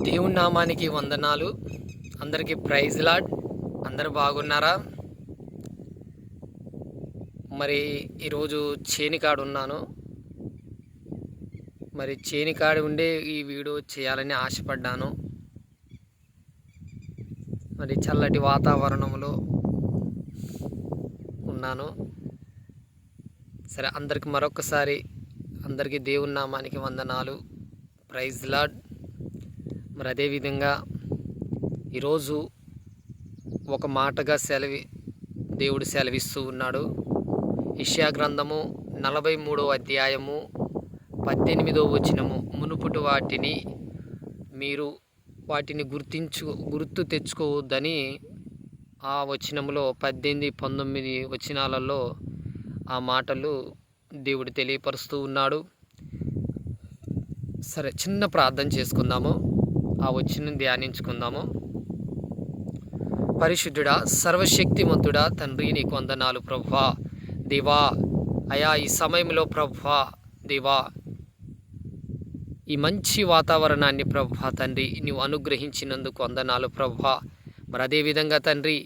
దేవుని నామానికి వందనాలు. అందరికీ ప్రైజ్ లాడ్. అందరూ బాగున్నారా? మరి ఈరోజు చేనికాడ ఉన్నాను. మరి చేనికాడ ఉండే ఈ వీడియో చేయాలని ఆశపడ్డాను. మరి చల్లటి వాతావరణంలో ఉన్నాను. సరే, అందరికి మరొకసారి అందరికీ దేవుని నామానికి వందనాలు. Praise Lord. మరి అదేవిధంగా ఈరోజు ఒక మాటగా దేవుడు సెలవిస్తూ ఉన్నాడు. యెషయా గ్రంథము 43వ అధ్యాయము 18వ వచనము. మునుపటి వాటిని మీరు గుర్తు తెచ్చుకోవద్దని ఆ వచనంలో 18, 19 వచనాలలో ఆ మాటలు దేవుడు తెలియపరుస్తూ ఉన్నాడు. సరే, చిన్న ప్రార్థన చేసుకుందాము. ఆ వచనం ధ్యానించుకుందాము. పరిశుద్ధుడా, సర్వశక్తిమంతుడా తండ్రి, నీకు వందనాలు ప్రభువా. దేవా అయా, ఈ సమయంలో ప్రభువా దేవా, ఈ మంచి వాతావరణాన్ని ప్రభువా తండ్రి నీవు అనుగ్రహించినందుకు వందనాలు ప్రభువా. మరి అదేవిధంగా తండ్రి,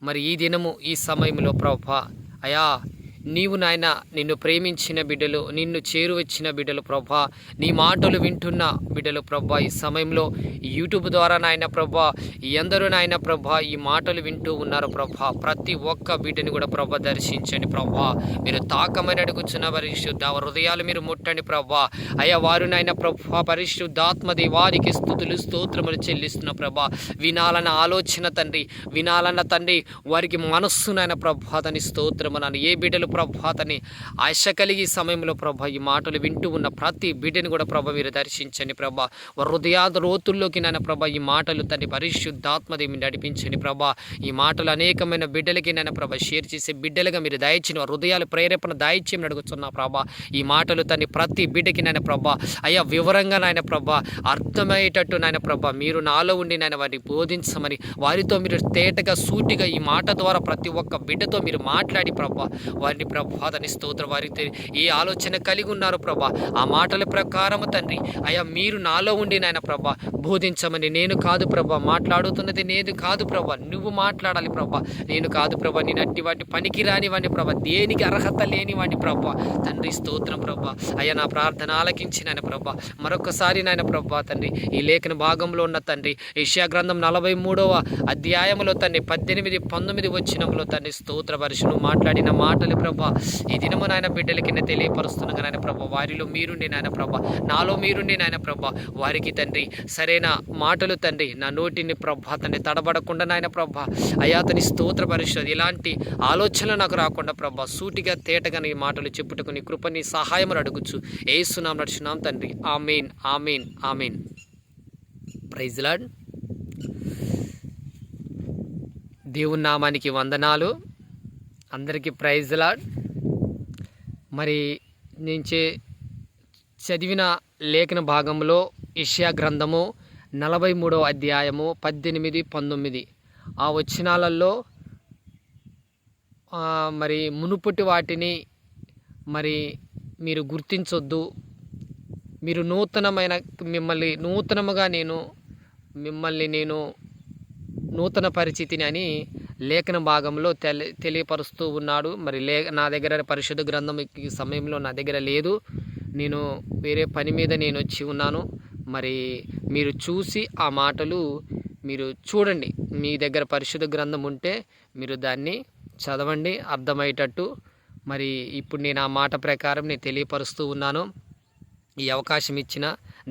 మరి ఈ దినము ఈ సమయంలో ప్రభువా అయా, నీవు నాయన నిన్ను ప్రేమించిన బిడ్డలు, నిన్ను చేరువచ్చిన బిడ్డలు ప్రభా, నీ మాటలు వింటున్న బిడ్డలు ప్రభా, ఈ సమయంలో యూట్యూబ్ ద్వారా నాయన ప్రభా ఎందరూ నాయన ప్రభా ఈ మాటలు వింటూ ఉన్నారు ప్రభా. ప్రతి ఒక్క బిడ్డని కూడా ప్రభా దర్శించండి ప్రభా. మీరు తాకమని అడుగుచున్న పరిశుద్ధ హృదయాలు మీరు ముట్టండి ప్రభా. అయ్యా, వారు నాయన ప్రభా పరిశుద్ధాత్మ దేవానికి స్తుతులు స్తోత్రములు చెల్లిస్తున్న ప్రభా. వినాలన్న ఆలోచన తండ్రి, వినాలన్న తండ్రి వారికి మనస్సు నాయన ప్రభా తని స్తోత్రము నాన్న. ఏ బిడ్డలు ప్రభా తని ఆశ కలిగి సమయంలో ప్రభా ఈ మాటలు వింటూ ఉన్న ప్రతి బిడ్డని కూడా ప్రభా మీరు దర్శించండి ప్రభా. హృదయాద రోతుల్లోకి నాయన ప్రభా ఈ మాటలు తండ్రి పరిశుద్ధాత్మదేవి నడిపించండి ప్రభా. ఈ మాటలు అనేకమైన బిడ్డలకి నాయన ప్రభా షేర్ చేసే బిడ్డలుగా మీరు దయచిన హృదయాలు ప్రేరేపణ దాయిచ్యం అడుగుతున్నా ప్రభా. ఈ మాటలు తండ్రి ప్రతి బిడ్డకి నాయన ప్రభా అయ్యా వివరంగా నాయన ప్రభా అర్థమయ్యేటట్టు నాయన ప్రభా మీరు నాలో ఉండి నాయన వారిని బోధించమని, వారితో మీరు తేటగా సూటిగా ఈ మాట ద్వారా ప్రతి ఒక్క బిడ్డతో మీరు మాట్లాడి ప్రభా వారిని ప్రభా తని స్తోత్ర, వారికి ఏ ఆలోచన కలిగి ఉన్నారు ప్రభా ఆ మాటల ప్రకారము తండ్రి అయ్యా మీరు నాలో ఉండి నాయన ప్రభా బోధించమని. నేను కాదు ప్రభా మాట్లాడుతున్నది, నేను కాదు ప్రభా నువ్వు మాట్లాడాలి ప్రభా. నేను కాదు ప్రభా నేను అట్టి వాటి పనికి రానివ్వండి ప్రభా, దేనికి అర్హత లేనివ్వండి ప్రభా తండ్రి స్తోత్రం ప్రభా. అయ్యా నా ప్రార్థన ఆలకించి నాయన ప్రభా మరొకసారి నాయన ప్రభా తండ్రి ఈ లేఖన భాగంలో ఉన్న తండ్రి యెషయా గ్రంథం 43వ అధ్యాయంలో తండ్రి 18, 19 వచనంలో తండ్రి స్తోత్ర పరిశును మాట్లాడిన మాటలు ప్రభా ఈ దినము నాయన బిడ్డలకి తెలియపరుస్తున్నాగా నాయన ప్రభా. వారిలో మీరుండి నాయన ప్రభా, నాలో మీరుండి నాయన ప్రభా వారికి తండ్రి సరైన మాటలు తండ్రి నా నోటిని ప్రభా తండ్రి తడబడకుండా నాయన ప్రభా అయా తని స్తోత్ర పరిశుద్ధి ఇలాంటి ఆలోచనలు నాకు రాకుండా ప్రభా సూటిగా తేటగా నీ మాటలు చెప్పుటకు నీ కృపని సహాయమును అడుగుచు యేసునామమున నడుచున్నాం తండ్రి. ఆమేన్, ఆమేన్, ఆమేన్. Praise lord. దేవుని నామానికి వందనాలు. అందరికీ ప్రైజ్ లార్డ్. మరి నేను చదివిన లేఖన భాగంలో యెషయా గ్రంథము 43వ అధ్యాయము 18, 19 ఆ వచనాలలో మరి మునుపటి వాటిని మరి మీరు గుర్తించొద్దు, మీరు నూతనముగా మిమ్మల్ని నేను నూతన పరిస్థితిని అని లేఖన భాగంలో తెలియపరుస్తూ ఉన్నాడు. మరి నా దగ్గర పరిశుద్ధ గ్రంథం ఈ సమయంలో నా దగ్గర లేదు. నేను వేరే పని మీద నేను వచ్చి ఉన్నాను. మరి మీరు చూసి ఆ మాటలు మీరు చూడండి. మీ దగ్గర పరిశుద్ధ గ్రంథం ఉంటే మీరు దాన్ని చదవండి అర్థమయ్యేటట్టు. మరి ఇప్పుడు నేను ఆ మాట ప్రకారం నేను తెలియపరుస్తూ ఉన్నాను. ఈ అవకాశం ఇచ్చిన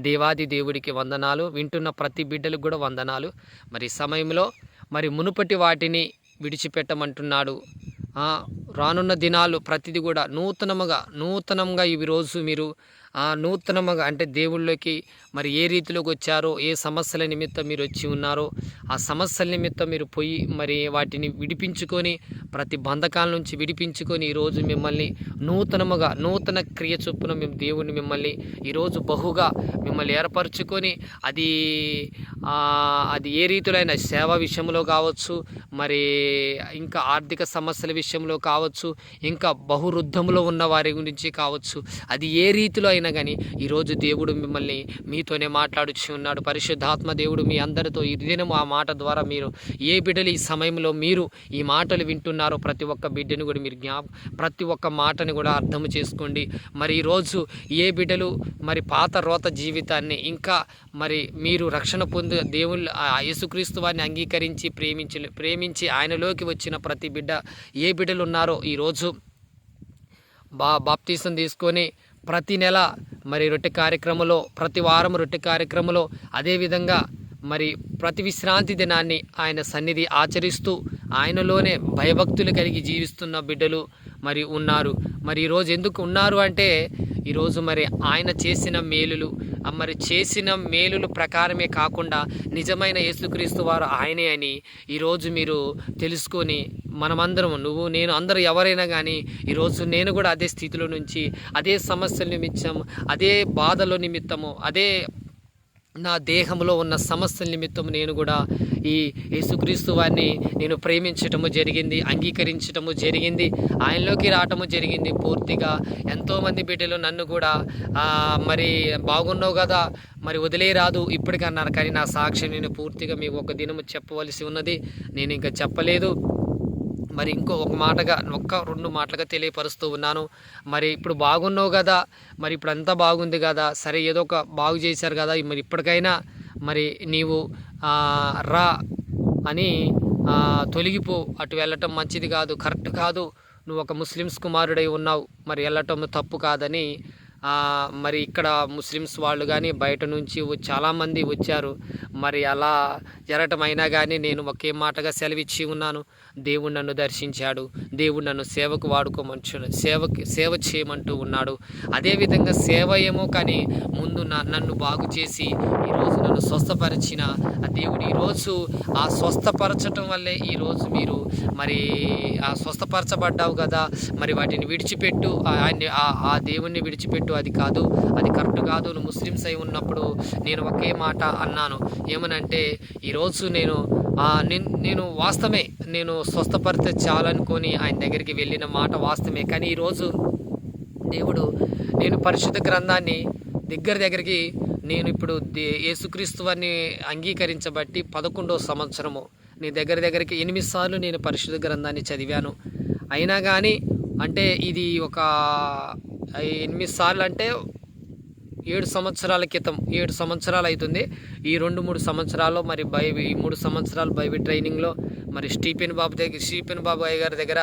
దేవాది దేవుడికి వందనాలు. వింటున్న ప్రతి బిడ్డలకు కూడా వందనాలు. మరి సమయంలో మరి మునుపటి వాటిని విడిచిపెట్టమంటున్నాడు. రానున్న దినాలు ప్రతిది కూడా నూతనంగా ఇవి రోజు మీరు నూతనముగా అంటే దేవుళ్ళకి మరి ఏ రీతిలోకి వచ్చారో, ఏ సమస్యల నిమిత్తం మీరు వచ్చి ఉన్నారో ఆ సమస్యల నిమిత్తం మీరు పోయి మరి వాటిని విడిపించుకొని ప్రతి బంధకాల నుంచి విడిపించుకొని ఈరోజు మిమ్మల్ని నూతన క్రియ చొప్పున మేము దేవుని మిమ్మల్ని ఈరోజు బహుగా మిమ్మల్ని ఏర్పరచుకొని అది ఏ రీతిలో అయినా సేవ విషయంలో కావచ్చు, మరి ఇంకా ఆర్థిక సమస్యల విషయంలో కావచ్చు, కావచ్చు, ఇంకా బహువృద్ధంలో ఉన్న వారి గురించి కావచ్చు, అది ఏ రీతిలో అయినా కానీ ఈరోజు దేవుడు మిమ్మల్ని మీతోనే మాట్లాడుచు ఉన్నాడు. పరిశుద్ధాత్మ దేవుడు మీ అందరితో ఈ దినము ఆ మాట ద్వారా మీరు ఏ బిడ్డలు ఈ సమయంలో మీరు ఈ మాటలు వింటున్నారో ప్రతి ఒక్క బిడ్డను కూడా మీరు ప్రతి ఒక్క మాటని కూడా అర్థం చేసుకోండి. మరి ఈరోజు ఏ బిడ్డలు మరి పాత రోత జీవితాన్ని ఇంకా మరి మీరు రక్షణ పొంది దేవుళ్ళు యేసుక్రీస్తు వారిని అంగీకరించి ప్రేమించి ఆయనలోకి వచ్చిన ప్రతి బిడ్డ ఏ బిడ్డలు ఉన్నారో ఈరోజు బాప్తీసం తీసుకొని ప్రతి నెల మరి రొట్టె కార్యక్రమంలో, ప్రతి వారం రొట్టె కార్యక్రమంలో, అదేవిధంగా మరి ప్రతి విశ్రాంతి దినాన్ని ఆయన సన్నిధి ఆచరిస్తూ ఆయనలోనే భయభక్తులు కలిగి జీవిస్తున్న బిడ్డలు మరి ఉన్నారు. మరి ఈరోజు ఎందుకు ఉన్నారు అంటే ఈరోజు మరి ఆయన చేసిన మేలులు మరి చేసిన మేలులు ప్రకారమే కాకుండా నిజమైన యేసుక్రీస్తు వారు ఆయనే అని ఈరోజు మీరు తెలుసుకొని మనమందరం, నువ్వు నేను అందరూ ఎవరైనా కానీ ఈరోజు నేను కూడా అదే స్థితిలో నుంచి అదే సమస్యల నిమిత్తం, అదే బాధల నిమిత్తము, అదే నా దేహంలో ఉన్న సమస్యల నిమిత్తం నేను కూడా ఈ యేసుక్రీస్తు వారిని నేను ప్రేమించటము జరిగింది, అంగీకరించటము జరిగింది, ఆయనలోకి రావటము జరిగింది. పూర్తిగా ఎంతోమంది బిడ్డలు నన్ను కూడా మరి బాగున్నావు కదా మరి వదిలేరాదు ఇప్పటికన్నారు, కానీ నా సాక్ష్యం నేను పూర్తిగా మీకు ఒక దినము చెప్పవలసి ఉన్నది, నేను ఇంకా చెప్పలేదు. మరి ఒక మాటగా రెండు మాటలుగా తెలియపరుస్తూ ఉన్నాను. మరి ఇప్పుడు బాగున్నావు కదా, మరి ఇప్పుడు అంతా బాగుంది కదా, సరే ఏదో ఒక బాగు చేశారు కదా, మరి ఇప్పటికైనా మరి నీవు రా అని తొలగిపో, అటు వెళ్ళటం మంచిది కాదు, కరెక్ట్ కాదు, నువ్వు ఒక ముస్లిమ్స్ కుమారుడై ఉన్నావు, మరి వెళ్ళటం తప్పు కాదని మరి ఇక్కడ ముస్లిమ్స్ వాళ్ళు కానీ బయట నుంచి చాలామంది వచ్చారు. మరి అలా జరగటం అయినా కానీ నేను ఒకే మాటగా సెలవిచ్చి ఉన్నాను, దేవుడు నన్ను దర్శించాడు, దేవుడు నన్ను సేవకు వాడుకోమంటు సేవ చేయమంటూ ఉన్నాడు. అదేవిధంగా సేవ ఏమో కానీ ముందు నన్ను బాగు చేసి ఈరోజు నన్ను స్వస్థపరిచిన ఆ దేవుడు ఈరోజు ఆ స్వస్థపరచటం వల్లే ఈరోజు మీరు మరి ఆ స్వస్థపరచబడ్డావు కదా, మరి వాటిని విడిచిపెట్టు, ఆ దేవుణ్ణి విడిచిపెట్టు, అది కాదు, అది కరెక్ట్ కాదు, నువ్వు ముస్లిమ్స్ అయి ఉన్నప్పుడు నేను ఒకే మాట అన్నాను, ఏమనంటే ఈరోజు నేను వాస్తవమే నేను స్వస్థపరితే చాలనుకొని ఆయన దగ్గరికి వెళ్ళిన మాట వాస్తవమే. కానీ ఈరోజు దేవుడు నేను పరిశుద్ధ గ్రంథాన్ని దగ్గరికి నేను ఇప్పుడు యేసుక్రీస్తు వారిని అంగీకరించబట్టి 11వ సంవత్సరము నేను దగ్గరికి 8 సార్లు నేను పరిశుద్ధ గ్రంథాన్ని చదివాను. అయినా కానీ అంటే ఇది ఒక 8 సార్లు అంటే 7 సంవత్సరాల క్రితం, 7 సంవత్సరాలు అవుతుంది. ఈ 2-3 సంవత్సరాల్లో మరి ఈ 3 సంవత్సరాలు బైబిల్ ట్రైనింగ్లో మరి స్టీఫెన్ బాబు గారి దగ్గర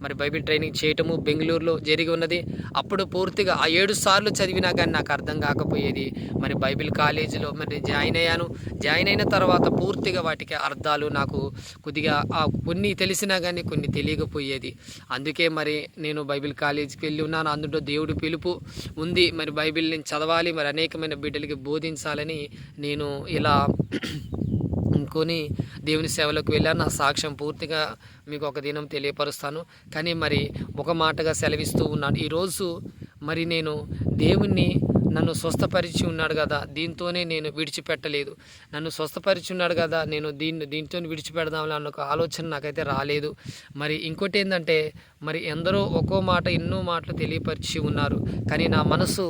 మరి బైబిల్ ట్రైనింగ్ చేయటము బెంగళూరులో జరిగి ఉన్నది. అప్పుడు పూర్తిగా ఆ 7 సార్లు చదివినా కానీ నాకు అర్థం కాకపోయేది. మరి బైబిల్ కాలేజీలో మరి జాయిన్ అయ్యాను. జాయిన్ అయిన తర్వాత పూర్తిగా వాటికి అర్థాలు నాకు కొద్దిగా కొన్ని తెలిసినా కానీ కొన్ని తెలియకపోయేది. అందుకే మరి నేను బైబిల్ కాలేజీకి వెళ్ళి ఉన్నాను. అందులో దేవుడి పిలుపు ఉంది, మరి బైబిల్ నేను చదవాలి, మరి అనేకమైన బిడ్డలకి బోధించాలని నేను ఇలా అనుకొని దేవుని సేవలోకి వెళ్ళాను. నా సాక్ష్యం పూర్తిగా మీకు ఒక దినం తెలియపరుస్తాను. కానీ మరి ఒక మాటగా సెలవిస్తూ ఉన్నాను. ఈరోజు మరి నేను దేవుణ్ణి నన్ను స్వస్థపరిచి ఉన్నాడు కదా, దీంతోనే నేను విడిచిపెట్టలేదు. నన్ను స్వస్థపరిచి ఉన్నాడు కదా, నేను దీంతో విడిచిపెడదామని అన్న ఒక ఆలోచన నాకైతే రాలేదు. మరి ఇంకోటి ఏంటంటే మరి ఎందరో ఒక్కో మాట ఎన్నో మాటలు తెలియపరిచి ఉన్నారు. కానీ నా మనసు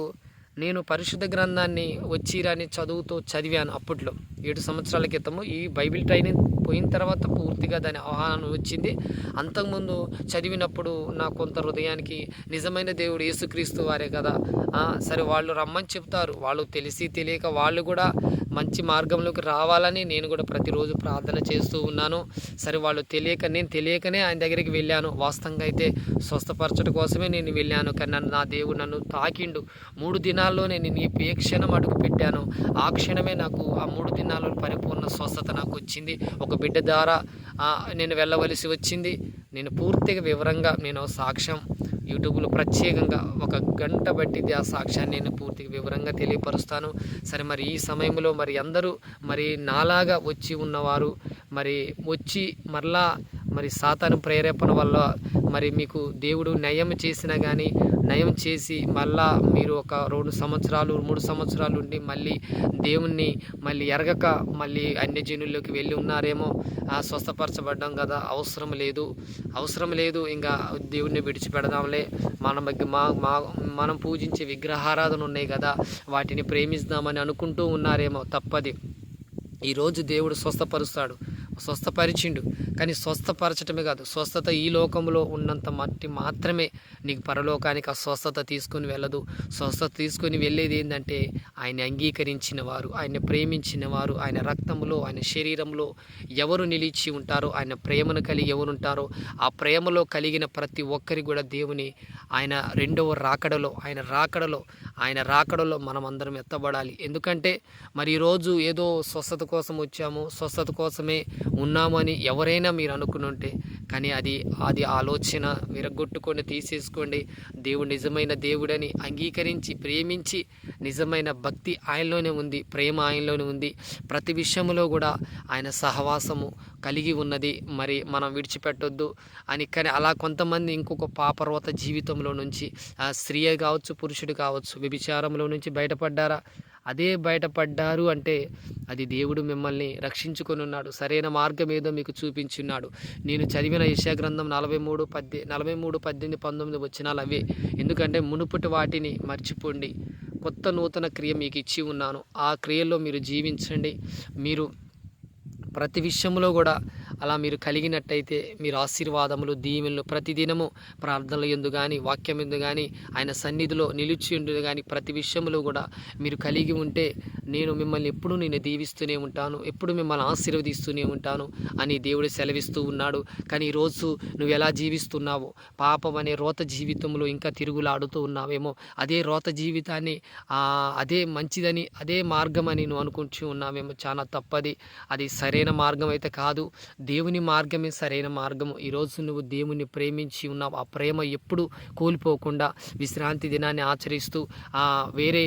నేను పరిశుద్ధ గ్రంథాన్ని వచ్చిరాని చదువుతూ చదివాను. అప్పట్లో 7 సంవత్సరాల క్రితము ఈ బైబిల్ ట్రైనింగ్ పోయిన తర్వాత పూర్తిగా దాని అవగాహన వచ్చింది. అంతకుముందు చదివినప్పుడు నా కొంత హృదయానికి నిజమైన దేవుడు యేసుక్రీస్తు వారే కదా, సరే వాళ్ళు రమ్మని చెప్తారు, వాళ్ళు తెలిసి తెలియక వాళ్ళు కూడా మంచి మార్గంలోకి రావాలని నేను కూడా ప్రతిరోజు ప్రార్థన చేస్తూ ఉన్నాను. సరే వాళ్ళు నేను తెలియకనే ఆయన దగ్గరికి వెళ్ళాను. వాస్తవంగా అయితే స్వస్థపరచడం కోసమే నేను వెళ్ళాను. కానీ నా దేవుడు నన్ను తాకిండు. 3 దినాల్లోనే నేను ఏ క్షణం అడుగు పెట్టాను ఆ క్షణమే నాకు ఆ 3 దినాల్లో పరిపూర్ణ స్వస్థత నాకు వచ్చింది. ఒక బిడ్డ ద్వారా నేను వెళ్ళవలసి వచ్చింది. నేను పూర్తిగా వివరంగా నేను సాక్ష్యం యూట్యూబ్లో ప్రత్యేకంగా 1 గంట బట్టిది ఆ సాక్ష్యాన్ని నేను పూర్తిగా వివరంగా తెలియపరుస్తాను. సరే మరి ఈ సమయంలో మరి అందరూ మరి నాలాగా వచ్చి ఉన్నవారు మరి వచ్చి మరలా మరి సాతాను ప్రేరేపణ వల్ల మరి మీకు దేవుడు న్యాయం చేసినా కానీ నయం చేసి మళ్ళా మీరు ఒక 2 సంవత్సరాలు 3 సంవత్సరాలు ఉండి మళ్ళీ దేవుణ్ణి మళ్ళీ ఎరగక మళ్ళీ అన్యజనుల్లోకి వెళ్ళి ఉన్నారేమో. స్వస్థపరచబడ్డాం కదా, అవసరం లేదు ఇంకా దేవుణ్ణి విడిచిపెడదాంలే, మనం పూజించే విగ్రహారాధన ఉన్నాయి కదా, వాటిని ప్రేమిస్తామని అనుకుంటూ ఉన్నారేమో. తప్పది. ఈరోజు దేవుడు స్వస్థపరిచిండు. కానీ స్వస్థపరచటమే కాదు, స్వస్థత ఈ లోకంలో ఉన్నంత మట్టి మాత్రమే నీకు పరలోకానికి ఆ స్వస్థత తీసుకొని వెళ్ళదు. స్వస్థత తీసుకొని వెళ్ళేది ఏంటంటే ఆయన అంగీకరించిన వారు, ఆయన ప్రేమించిన వారు, ఆయన రక్తంలో ఆయన శరీరంలో ఎవరు నిలిచి ఉంటారో, ఆయన ప్రేమను కలిగి ఎవరు ఉంటారో, ఆ ప్రేమలో కలిగిన ప్రతి ఒక్కరి కూడా దేవుని ఆయన రెండవ రాకడలో ఆయన రాకడలో మనం అందరం ఎత్తబడాలి. ఎందుకంటే మరి ఈరోజు ఏదో స్వస్థత కోసం వచ్చాము, స్వస్థత కోసమే ఉన్నామని ఎవరైనా మీరు అనుకుని ఉంటే, కానీ అది ఆలోచన విరగొట్టుకొని తీసేసుకోండి. దేవుడు నిజమైన దేవుడని అంగీకరించి ప్రేమించి నిజమైన భక్తి ఆయనలోనే ఉంది, ప్రేమ ఆయనలోనే ఉంది. ప్రతి విషయంలో కూడా ఆయన సహవాసము కలిగి ఉన్నది. మరి మనం విడిచిపెట్టొద్దు అని. కానీ అలా కొంతమంది ఇంకొక పాపర్వత జీవితంలో నుంచి స్త్రీ కావచ్చు, పురుషుడు కావచ్చు, వ్యభిచారంలో నుంచి బయటపడ్డారా? అదే బయటపడ్డారు అంటే అది దేవుడు మిమ్మల్ని రక్షించుకొని ఉన్నాడు, సరైన మార్గం ఏదో మీకు చూపించున్నాడు. నేను చదివిన యెషయా గ్రంథం 43:18-19 వచనాలు అవే. ఎందుకంటే మునుపటి వాటిని మర్చిపోండి, కొత్త నూతన క్రియ మీకు ఇచ్చి ఉన్నాను, ఆ క్రియలో మీరు జీవించండి. మీరు ప్రతి విషయంలో కూడా అలా మీరు కలిగినట్టయితే మీరు ఆశీర్వాదములు, దీవెనలు ప్రతిదినము ప్రార్థనలు ఎందు కానీ, వాక్యం ఎందు కానీ, ఆయన సన్నిధిలో నిలిచి ఉండు కానీ, ప్రతి విషయంలో కూడా మీరు కలిగి ఉంటే నేను మిమ్మల్ని ఎప్పుడూ దీవిస్తూనే ఉంటాను, ఎప్పుడు మిమ్మల్ని ఆశీర్వదిస్తూనే ఉంటాను అని దేవుడు సెలవిస్తూ ఉన్నాడు. కానీ ఈరోజు నువ్వు ఎలా జీవిస్తున్నావో, పాపం అనే రోత జీవితంలో ఇంకా తిరుగులాడుతూ ఉన్నావేమో. అదే రోత జీవితాన్ని అదే మంచిదని, అదే మార్గం అని నువ్వు అనుకుంటూ ఉన్నావేమో. చాలా తప్పది. అది సరైన మార్గం అయితే కాదు. దేవుని మార్గమే సరైన మార్గము. ఈరోజు నువ్వు దేవుని ప్రేమించి ఉన్నావు. ఆ ప్రేమ ఎప్పుడు కోల్పోకుండా విశ్రాంతి దినాన్ని ఆచరిస్తూ వేరే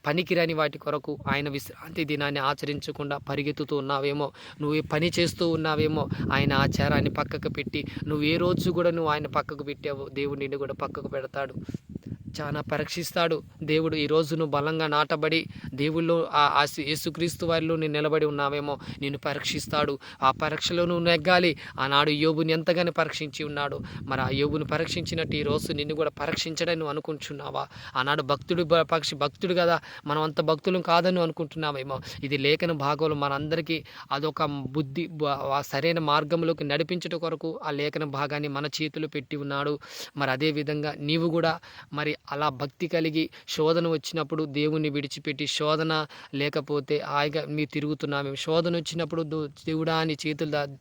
పనికిరాని వాటి కొరకు ఆయన విశ్రాంతి దినాన్ని ఆచరించకుండా పరిగెత్తుతూ ఉన్నావేమో. నువ్వు పని చేస్తూ ఉన్నావేమో. ఆయన ఆచారాన్ని పక్కకు పెట్టి నువ్వు ఏ రోజు కూడా నువ్వు ఆయన పక్కకు పెట్టావో దేవుడు నిన్ను కూడా పక్కకు పెడతాడు, చాలా పరీక్షిస్తాడు దేవుడు. ఈరోజు నువ్వు బలంగా నాటబడి దేవుళ్ళు యేసుక్రీస్తు వారిలో నేను నిలబడి ఉన్నావేమో, నేను పరీక్షిస్తాడు. ఆ పరీక్షలో నువ్వు నెగ్గాలి. ఆనాడు యోబుని ఎంతగానో పరీక్షించి ఉన్నాడు. మరి ఆ యోబుని పరీక్షించినట్టు ఈరోజు నిన్ను కూడా పరీక్షించడని నువ్వు అనుకుంటున్నావా? ఆనాడు భక్తుడు కదా, మనం అంత భక్తులు కాదని అనుకుంటున్నావేమో. ఇది లేఖన భాగంలో మనందరికీ అదొక బుద్ధి, సరైన మార్గంలోకి నడిపించడం కొరకు ఆ లేఖన భాగాన్ని మన చేతిలో పెట్టి ఉన్నాడు. మరి అదేవిధంగా నీవు కూడా మరి అలా భక్తి కలిగి శోధన వచ్చినప్పుడు దేవుణ్ణి విడిచిపెట్టి, శోధన లేకపోతే హాయిగా మీరు తిరుగుతున్నామేమో. శోధన వచ్చినప్పుడు దేవుడా అని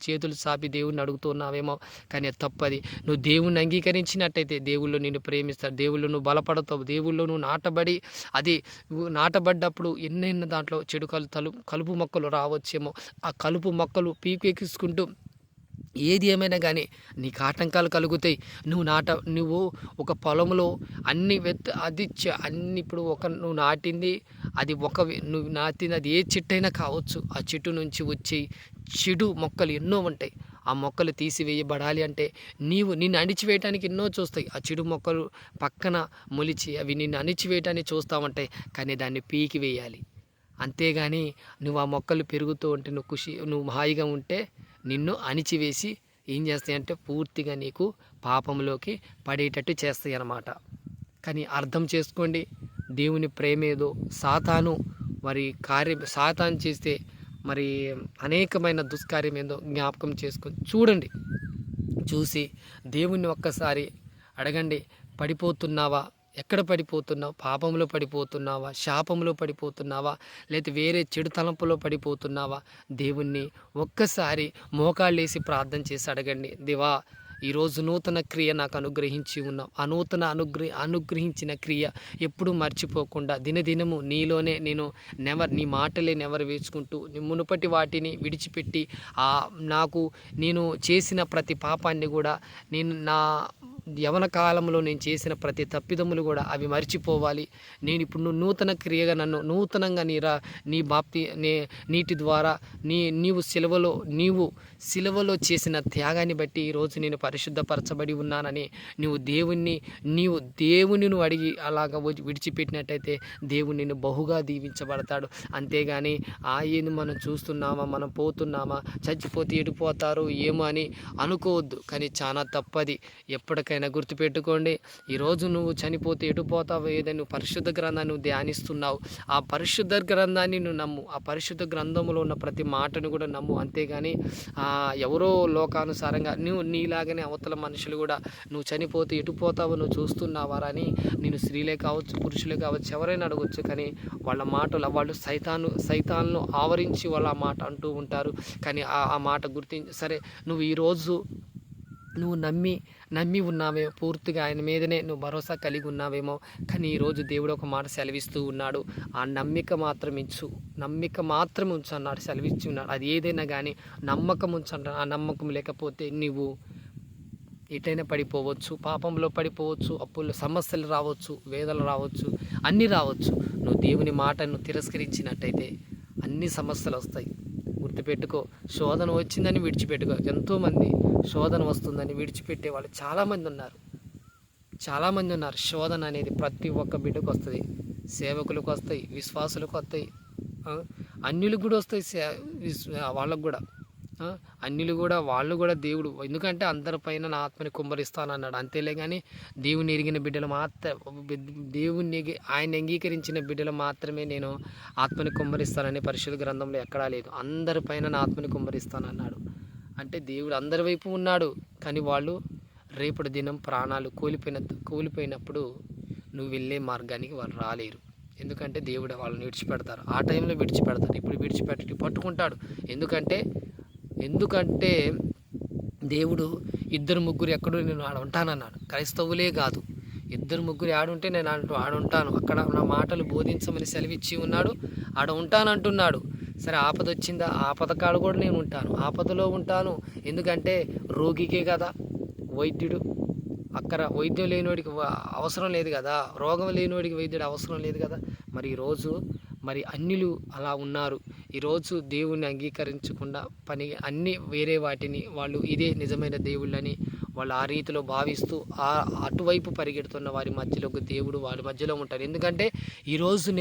చేతులు సాపి దేవుణ్ణి అడుగుతున్నావేమో. కానీ తప్పది. నువ్వు దేవుణ్ణి అంగీకరించినట్టయితే దేవుళ్ళు నిన్ను ప్రేమిస్తారు, దేవుళ్ళు నువ్వు బలపడతావు, దేవుళ్ళు నువ్వు నాటబడి అది నాటబడ్డప్పుడు ఎన్నెన్న దాంట్లో చెడు కలుపు మొక్కలు రావచ్చేమో. ఆ కలుపు మొక్కలు పీకెక్కించుకుంటూ ఏది ఏమైనా కానీ నీకు ఆటంకాలు కలుగుతాయి. నువ్వు ఒక పొలంలో అన్ని ఇప్పుడు నువ్వు నాటింది అది నువ్వు నాటింది అది ఏ చెట్టు అయినా కావచ్చు. ఆ చెట్టు నుంచి వచ్చే చెడు మొక్కలు ఎన్నో ఉంటాయి. ఆ మొక్కలు తీసివేయబడాలి అంటే నిన్ను అణిచివేయటానికి ఎన్నో చూస్తాయి. ఆ చెడు మొక్కలు పక్కన మొలిచి అవి నిన్ను అణిచివేయటానికి చూస్తామంటాయి. కానీ దాన్ని పీకి వేయాలి. అంతేగాని నువ్వు ఆ మొక్కలు పెరుగుతూ ఉంటే నువ్వు హాయిగా ఉంటే నిన్ను అణిచివేసి ఏం చేస్తాయంటే పూర్తిగా నీకు పాపంలోకి పడేటట్టు చేస్తాయి అన్నమాట. కానీ అర్థం చేసుకోండి, దేవుని ప్రేమేదో సాతాను సాతాను చేస్తే మరి అనేకమైన దుష్కార్యం ఏదో జ్ఞాపకం చేసుకొని చూసి దేవుణ్ణి ఒక్కసారి అడగండి. పడిపోతున్నావా? ఎక్కడ పడిపోతున్నావు? పాపంలో పడిపోతున్నావా? శాపంలో పడిపోతున్నావా? లేదా వేరే చెడు తలంపులో పడిపోతున్నావా? దేవుణ్ణి ఒక్కసారి మోకాళ్ళేసి ప్రార్థన చేసి అడగండి. దేవా, ఈరోజు నూతన క్రియ నాకు అనుగ్రహించి ఉన్నావు. ఆ నూతన అనుగ్రహించిన క్రియ ఎప్పుడూ మర్చిపోకుండా దినదినము నీలోనే నేను నీ మాటలే వేసుకుంటూ మునుపటి వాటిని విడిచిపెట్టి నేను చేసిన ప్రతి పాపాన్ని కూడా నేను యవన కాలంలో నేను చేసిన ప్రతి తప్పిదములు కూడా అవి మర్చిపోవాలి. నేను ఇప్పుడు నువ్వు నూతన క్రియగా నన్ను నూతనంగా నీ బాప్తి నీటి ద్వారా నీవు సిలువలో చేసిన త్యాగాన్ని బట్టి ఈరోజు నేను పరిశుద్ధపరచబడి ఉన్నానని నీవు దేవుని అడిగి అలాగ విడిచిపెట్టినట్టయితే దేవుడు నిన్ను బహుగా దీవించబడతాడు. అంతేగాని ఏంది మనం చూస్తున్నామా, మనం పోతున్నామా, చచ్చిపోతే ఎడిపోతారు ఏమో అని అనుకోవద్దు. కానీ చాలా తప్పది. ఎప్పటికైనా గుర్తుపెట్టుకోండి, ఈరోజు నువ్వు చనిపోతే ఎడిపోతావు ఏదని నువ్వు పరిశుద్ధ గ్రంథాన్ని నువ్వు ధ్యానిస్తున్నావు. ఆ పరిశుద్ధ గ్రంథాన్ని నువ్వు నమ్ము. ఆ పరిశుద్ధ గ్రంథంలో ఉన్న ప్రతి మాటను కూడా నమ్ము. అంతేగాని ఎవరో లోకానుసారంగా నీలాగనే అవతల మనుషులు కూడా నువ్వు చనిపోతే ఎటుపోతావో నువ్వు చూస్తున్నావారా అని నేను స్త్రీలే కావచ్చు, పురుషులే కావచ్చు, ఎవరైనా అడగొచ్చు. కానీ వాళ్ళ మాటలు వాళ్ళు సైతాన్ను ఆవరించి వాళ్ళ ఆ మాట అంటూ ఉంటారు. కానీ ఆ మాట గుర్తించి సరే నువ్వు ఈరోజు నువ్వు నమ్మి ఉన్నావేమో, పూర్తిగా ఆయన మీదనే నువ్వు భరోసా కలిగి ఉన్నావేమో. కానీ ఈరోజు దేవుడు ఒక మాట సెలవిస్తూ ఉన్నాడు, ఆ నమ్మిక మాత్రం ఉంచు అన్నాడు, సెలవిచ్చి ఉన్నాడు. అది ఏదైనా కానీ నమ్మకం ఉంచు అంటాడు. ఆ నమ్మకం లేకపోతే నువ్వు ఎటైనా పడిపోవచ్చు, పాపంలో పడిపోవచ్చు, అప్పుల్లో సమస్యలు రావచ్చు, వేదనలు రావచ్చు, అన్నీ రావచ్చు. నువ్వు దేవుని మాటను తిరస్కరించినట్టయితే అన్ని సమస్యలు వస్తాయి. గుర్తుపెట్టుకో, శోధన వచ్చిందని విడిచిపెట్టుకో. ఎంతోమంది శోధన వస్తుందని విడిచిపెట్టే వాళ్ళు చాలామంది ఉన్నారు. శోధన అనేది ప్రతి ఒక్క బిడ్డకు వస్తుంది. సేవకులకు వస్తాయి, విశ్వాసులకు వస్తాయి, అన్యులకు కూడా వస్తాయి. వాళ్ళకు కూడా వాళ్ళు కూడా దేవుడు, ఎందుకంటే అందరిపైన నా ఆత్మని కుమ్మరిస్తానన్నాడు. అంతేలే కానీ దేవుని ఎరిగిన బిడ్డలు ఆయన అంగీకరించిన బిడ్డలు మాత్రమే నేను ఆత్మని కుమ్మరిస్తానని పరిశుద్ధ గ్రంథంలో ఎక్కడా లేదు. అందరిపైన నా ఆత్మని కుమ్మరిస్తానన్నాడు. అంటే దేవుడు అందరి వైపు ఉన్నాడు. కానీ వాళ్ళు రేపటి దినం ప్రాణాలు కూలిపోయినప్పుడు నువ్వు వెళ్ళే మార్గానికి వాళ్ళు రాలేరు. ఎందుకంటే దేవుడు వాళ్ళని విడిచిపెడతారు. ఆ టైంలో విడిచిపెడతారు. ఇప్పుడు విడిచిపెట్టి పట్టుకుంటాడు. ఎందుకంటే దేవుడు 2-3 ఎక్కడో నేను ఆడ ఉంటానన్నాడు. క్రైస్తవులే కాదు, 2-3 ఆడుంటే నేను ఆడుంటాను, అక్కడ నా మాటలు బోధించమని సెలవిచ్చి ఉన్నాడు, ఆడ ఉంటానంటున్నాడు. సరే ఆపద వచ్చిందా, ఆపద కాడ కూడా నేను ఉంటాను, ఆపదలో ఉంటాను. ఎందుకంటే రోగికే కదా వైద్యుడు. అక్కడ వైద్యం లేనివాడికి అవసరం లేదు కదా, రోగం లేనివాడికి వైద్యుడు అవసరం లేదు కదా. మరి ఈరోజు అన్యులు అలా ఉన్నారు. ఈరోజు దేవుణ్ణి అంగీకరించకుండా అన్ని వేరే వాటిని వాళ్ళు ఇదే నిజమైన దేవుళ్ళని వాళ్ళు ఆ రీతిలో భావిస్తూ అటువైపు పరిగెడుతున్న వారి మధ్యలో ఒక దేవుడు వారి మధ్యలో ఉంటారు. ఎందుకంటే ఈరోజు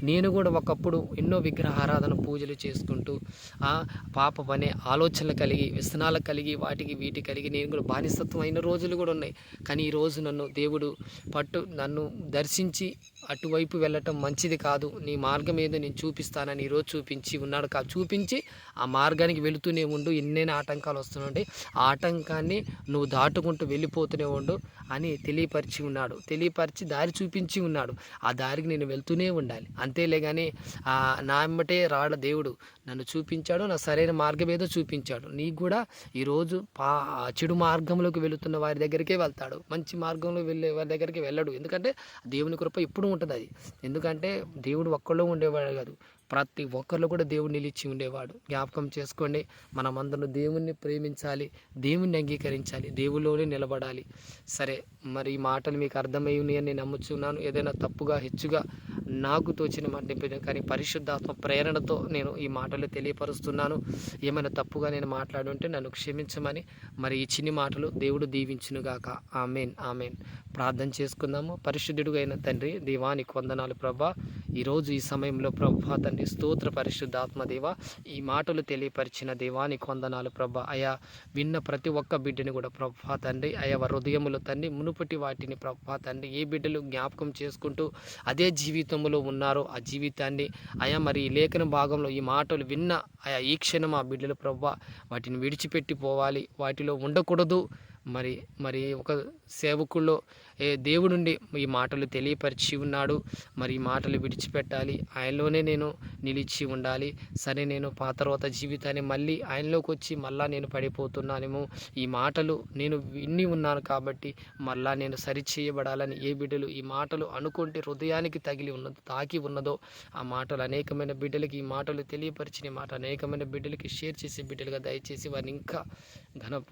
నేను కూడా ఒకప్పుడు ఎన్నో విగ్రహారాధన పూజలు చేసుకుంటూ పాపం అనే ఆలోచనలు కలిగి, వ్యసనాలు కలిగి, వీటి కలిగి నేను కూడా బానిసత్వం అయిన రోజులు కూడా ఉన్నాయి. కానీ ఈరోజు దేవుడు నన్ను దర్శించి అటువైపు వెళ్ళటం మంచిది కాదు, నీ మార్గం ఏదో నేను చూపిస్తానని ఈరోజు చూపించి ఉన్నాడు. చూపించి ఆ మార్గానికి వెళుతూనే ఉండు. ఎన్నైనా ఆటంకాలు వస్తున్నాయి, ఆ ఆటంకాన్ని నువ్వు దాటుకుంటూ వెళ్ళిపోతూనే ఉండు అని తెలియపరిచి దారి చూపించి ఉన్నాడు. ఆ దారికి నేను వెళ్తూనే ఉండాలి. అంతేలే కానీ నా వెంబటే రాడ దేవుడు నన్ను చూపించాడు, నా సరైన మార్గం ఏదో చూపించాడు. నీకు కూడా ఈరోజు చెడు మార్గంలోకి వెళుతున్న వారి దగ్గరికే వెళ్తాడు, మంచి మార్గంలో వెళ్ళే వారి దగ్గరికి వెళ్ళడు. ఎందుకంటే దేవుని కృప ఎప్పుడు ఉంటుంది. అది ఎందుకంటే దేవుడు ఒక్కళ్ళో ఉండేవాడు కాదు, ప్రతి ఒక్కరిలో కూడా దేవుడు నిలిచి ఉండేవాడు. జ్ఞాపకం చేసుకోండి, మనమందరం దేవుణ్ణి ప్రేమించాలి, దేవుణ్ణి అంగీకరించాలి, దేవుళ్ళోనే నిలబడాలి. సరే, మరి ఈ మాటలు మీకు అర్థమై ఉన్నాయని నేను నమ్ముచున్నాను. ఏదైనా తప్పుగా హెచ్చుగా నాకు తోచిన మాట కానీ పరిశుద్ధాత్మ ప్రేరణతో నేను ఈ మాటలు తెలియపరుస్తున్నాను. ఏమైనా తప్పుగా నేను మాట్లాడుంటే నన్ను క్షమించమని మరి ఈ చిన్ని మాటలు దేవుడు దీవించునుగాక. Amen amen. ప్రార్థన చేసుకుందాము. పరిశుద్ధుడుగా అయిన తండ్రి, దేవానికి వందనాలు ప్రభా. ఈరోజు ఈ సమయంలో ప్రభా తండ్రి, స్తోత్ర పరిశుద్ధాత్మ దేవ, ఈ మాటలు తెలియపరిచిన దేవానికి వందనాలు ప్రభా. అయా విన్న ప్రతి ఒక్క బిడ్డని కూడా ప్రభా తండ్రి, అయా హృదయములో తండ్రి మునుపటి వాటిని ప్రభా తండ్రి ఏ బిడ్డలు జ్ఞాపకం చేసుకుంటూ అదే జీవితంలో ఉన్నారో ఆ జీవితాన్ని అయా మరి ఈ లేఖన భాగంలో ఈ మాటలు విన్న అయా ఈ క్షణం ఆ బిడ్డలు ప్రభా వాటిని విడిచిపెట్టి పోవాలి, వాటిలో ఉండకూడదు. మరి ఒక సేవకుల్లో దేవుడు నుండి ఈ మాటలు తెలియపరిచి ఉన్నాడు. మరి ఈ మాటలు విడిచిపెట్టాలి, ఆయనలోనే నేను నిలిచి ఉండాలి. సరే, నేను పాత జీవితాన్ని మళ్ళీ ఆయనలోకి వచ్చి మళ్ళా నేను పడిపోతున్నానేమో, ఈ మాటలు నేను విని ఉన్నాను కాబట్టి మళ్ళా నేను సరిచేయబడాలని ఏ బిడ్డలు ఈ మాటలు అనుకుంటే హృదయానికి తాకి ఉన్నదో ఆ మాటలు అనేకమైన బిడ్డలకి, ఈ మాటలు తెలియపరిచిన మాట అనేకమైన బిడ్డలకి షేర్ చేసే బిడ్డలుగా దయచేసి వారిని ఇంకా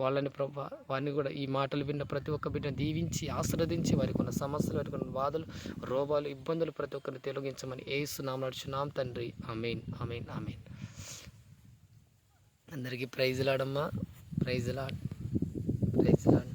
వాళ్ళని ప్రభా, వారిని కూడా ఈ మాటలు విన్న ప్రతి ఒక్క బిడ్డను దీవించి ఆశీర్వదించి వారికి ఉన్న సమస్యలు, వారికి ఉన్న బాధలు, రోగాలు, ఇబ్బందులు ప్రతి ఒక్కరిని తొలగించమని యేసు నామమున నడుచున్నాం తండ్రి. ఆమేన్, ఆమేన్, ఆమేన్. అందరికీ ప్రైజ్ లాడమ్మా, ప్రైజ్ లాడ్, ప్రైజ్ లాడ్.